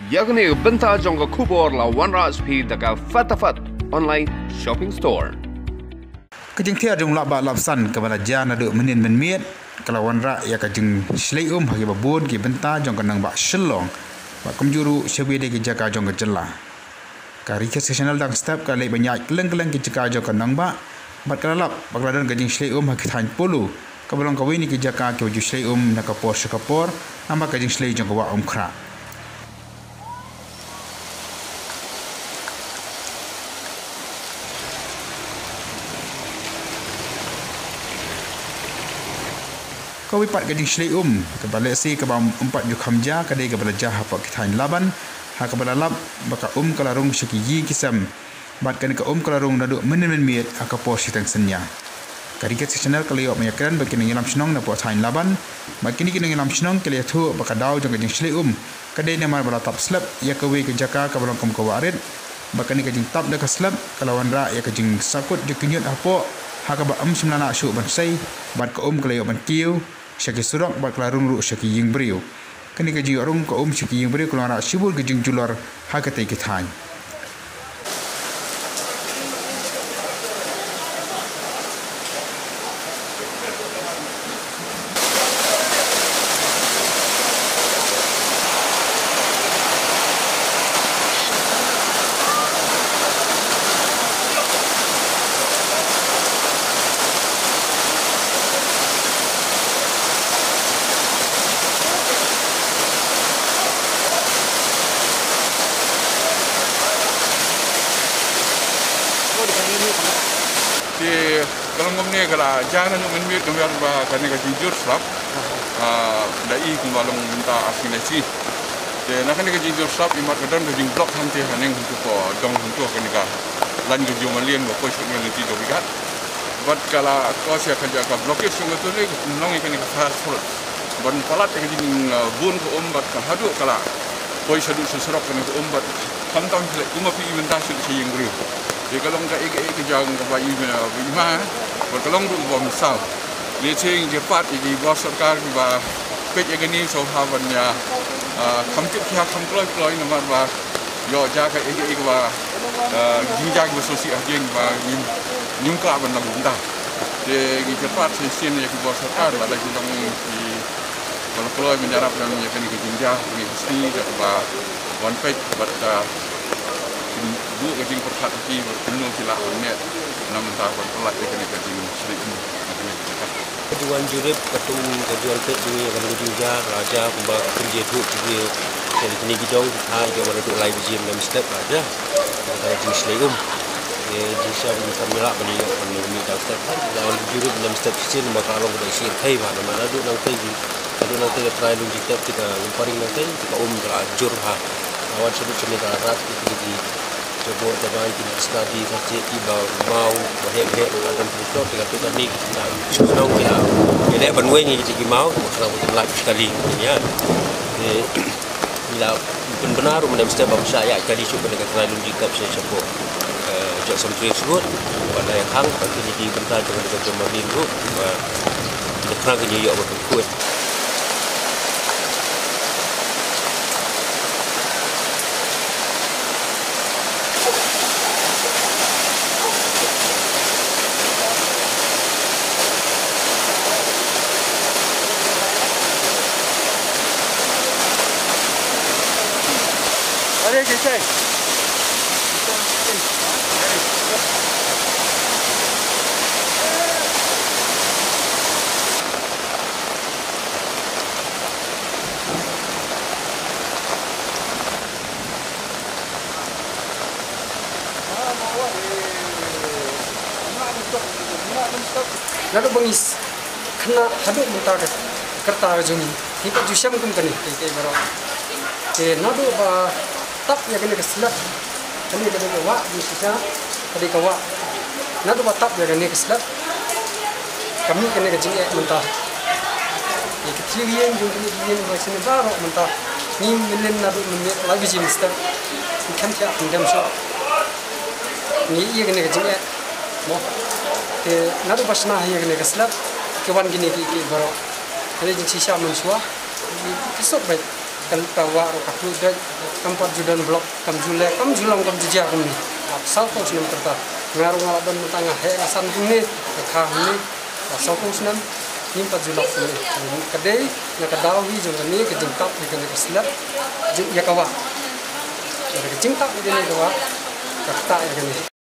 yakni benta jong kubor la wanra speed daga fatafat online shopping store. Kajing tiar jong laba lapsan kabala jana do menin menmiet kalau wanra ya kajing slei hagi babun ki benta jong kanang ba shelong ba kumjuru sebede ki jaka jong jella. Ka request channel dang step ka lei banyak keleng-keleng ki jaka jong kanang ba bat kalap bakladan kajing slei hagi than polu kabalong kawini ki jaka ki ju slei nakapor sekapor nama kajing slei jong wa kra. Kau wipat gading slei kebalik si kebam empat jukhamja kadai kebala jah apa kitain laban ha kebala lab baka kalarung syaki kisam bat kan ka kalarung nadu menen miet akapo sitang senya kariket channel kaliok meyakan bagi ngilam snong na po tain laban makini kini ngilam snong kali thu baka daw jong gading slei kadai namar bala tap slap ya kawe ke jaka kabalong kom kawarit baka ni gading tap dak slap kalawan ra ya kajing sakut dikinyut apo ha ka ba semlana syuk bansai bat ka kaliok ban kiu syaki surak bat kelarung ru syaki ying beriu kani kaji orang ko syaki ying beriu keluar sibul gejing jular ha katai kitai di kalau ngomongnya kalau jangan ngomong minyak kemudian bah karena kejujur slap, dai kumbalong minta asinasi. Jadi nak kena kejujur slap imat kadang kejing blok hanti haneng untuk dong untuk kena lan kejung malian bapak isuknya nanti dobikat. Buat kalau kau siapa kerja blokir semua tu ni nong ikan ikan fast. Buat palat kejing bun ke bat kahadu kalau kau isadu seserap kena bat kantang selek cuma pi inventasi yang beriu. Jadi kalau enggak ikut bayi bima, berkelong tu bawa misal. Dia cing cepat, jadi bawa serkar bawa pej yang ni sohabannya, kamtik pihak kamkloi nomor bawa, yo jaga ikut bawa jinjak bersosial jeng bawa nyungka benda benda. Jadi cepat sesin yang bawa serkar, bawa lagi dong di kalau kloi menjarap dan yang kini jinjak, ni mesti bawa one page bawa bu kejing perkat ki penuh sila net namun tahun pelat kena kejing seribu tujuan jurip ketum tujuan pet dunia akan berjaya raja kembang kerja duk dia jadi kini gidong ha jawa duk live gym dan step raja kita jenis leum jisa di kamera beli beli dah step dalam jurip dan step sin bakal orang dah share kai mana duk nang kai ada nanti try lu kita kita paling nanti kita kelajur ha awan sudut sini darat di coba jalan kita study saja tiba mau bahaya-bahaya dan betul dengan tu tadi kita senang kita jadi benue ni jadi mau senang betul lagi sekali ya bila benar mendapat step bangsa ya kali cuba dengan terlalu dikap saya sebut jauh sampai sebut pada yang hang bagi jadi bentar dengan jumlah minggu kita pernah kerja ya berkuat. Ada kisah. Lalu bangis kena haduk mentah kerta jungi. Kita jusyam kum kani kayak baru. Nado ba tap ya kena keselap. Kani kena wa di sisa tadi kawa. Nado ba tap ya kena keselap. Kami kena kejing mentah. Kecil yang jungi macam ni baru mentah. Ni menen nado menen lagi jenis step. Ikan tiap hendam so. Ni ia kena kejing mo. Nado pasna ya kena keselap. Kewan gini ki baru. Jadi jenis sisa mensua. Kesok baik. kaltawa ro kaku dek kampat judan blok kam jule kam julang kam jija kum ni sal ko snam terta ngaru ngalaban mentanga he asan kum ni kha ni sal ko snam nimpat julak ni kadai na kadaw hi jong ni ke jingtap ni ke slap ya kawa ke jingtap ni kawa kata ya ni